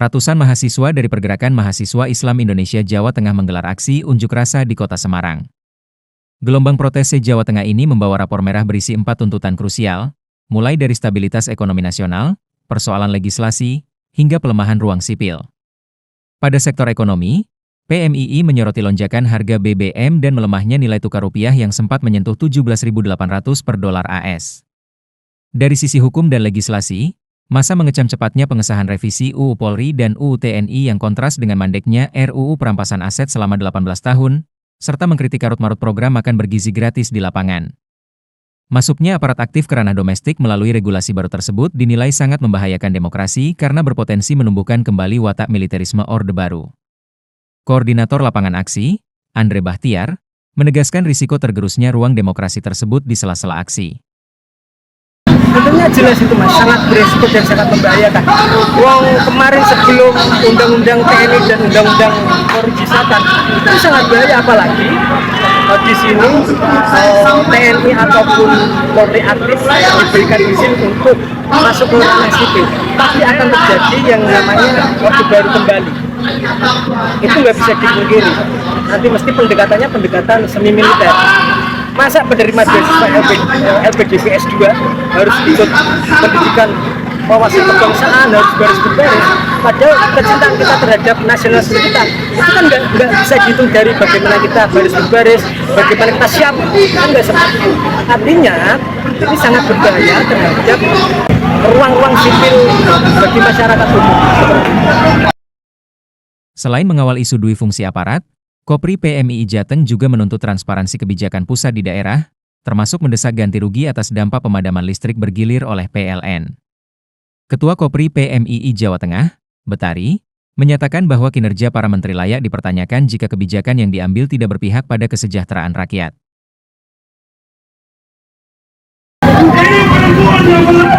Ratusan mahasiswa dari Pergerakan Mahasiswa Islam Indonesia Jawa Tengah menggelar aksi unjuk rasa di Kota Semarang. Gelombang protes se-Jawa Tengah ini membawa rapor merah berisi 4 tuntutan krusial, mulai dari stabilitas ekonomi nasional, persoalan legislasi, hingga pelemahan ruang sipil. Pada sektor ekonomi, PMII menyoroti lonjakan harga BBM dan melemahnya nilai tukar rupiah yang sempat menyentuh 17.800 per dolar AS. Dari sisi hukum dan legislasi, massa mengecam cepatnya pengesahan revisi UU Polri dan UU TNI yang kontras dengan mandeknya RUU Perampasan Aset selama 18 tahun, serta mengkritik karut-marut program makan bergizi gratis di lapangan. Masuknya aparat aktif ke ranah domestik melalui regulasi baru tersebut dinilai sangat membahayakan demokrasi karena berpotensi menumbuhkan kembali watak militerisme Orde Baru. Koordinator Lapangan Aksi, Andre Bahtiar, menegaskan risiko tergerusnya ruang demokrasi tersebut di sela-sela aksi. Tentunya jelas itu Mas, sangat beresiko dan sangat membahayakan. Wong kemarin sebelum undang-undang TNI dan undang-undang korupsi selatan itu sangat bahaya, apalagi di sini TNI ataupun Polri aktif diberikan izin untuk masuk ke ranah sipil, pasti akan terjadi yang namanya Orde Baru kembali. Itu nggak bisa dipungkiri. Nanti mesti pendekatan semi militer. Masa penerima beasiswa LPDP S2 harus ikut pendidikan wawasan kebangsaan, harus beres-beres, padahal kecintaan kita terhadap nasionalisme kita itu kan nggak bisa dihitung dari bagaimana kita baris-baris, bagaimana kita siap, kan nggak seperti itu. Artinya ini sangat berbahaya terhadap ruang-ruang sipil bagi masyarakat umum. Selain mengawal isu dui fungsi aparat, Kopri PMII Jateng juga menuntut transparansi kebijakan pusat di daerah, termasuk mendesak ganti rugi atas dampak pemadaman listrik bergilir oleh PLN. Ketua Kopri PMII Jawa Tengah, Betari, menyatakan bahwa kinerja para menteri layak dipertanyakan jika kebijakan yang diambil tidak berpihak pada kesejahteraan rakyat.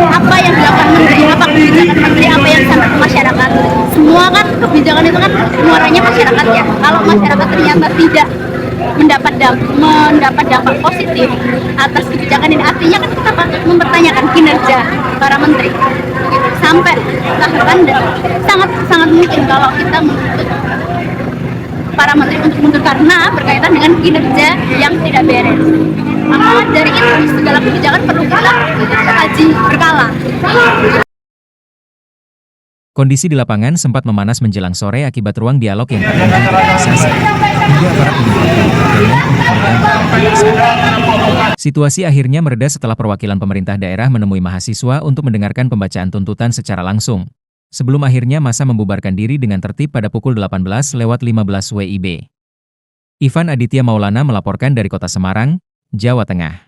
Apa yang dilakukan menteri, apa kebijakan menteri, apa yang sampai ke masyarakat, semua kan kebijakan itu kan muaranya masyarakat ya. Kalau masyarakat ternyata tidak mendapat dampak positif atas kebijakan ini, artinya kan kita mempertanyakan kinerja para menteri. Sampai bahkan sangat mungkin kalau kita menuntut para menteri untuk mundur karena berkaitan dengan kinerja yang tidak beres. Maka dari itu segala kebijakan perlu kita kaji berkala. Kondisi di lapangan sempat memanas menjelang sore akibat ruang dialog yang terganggu polarisasi, hingga aparat menyebabkan situasi akhirnya mereda setelah perwakilan pemerintah daerah menemui mahasiswa untuk mendengarkan pembacaan tuntutan secara langsung, sebelum akhirnya massa membubarkan diri dengan tertib pada pukul 18:15 WIB. Ivan Aditya Maulana melaporkan dari Kota Semarang, Jawa Tengah.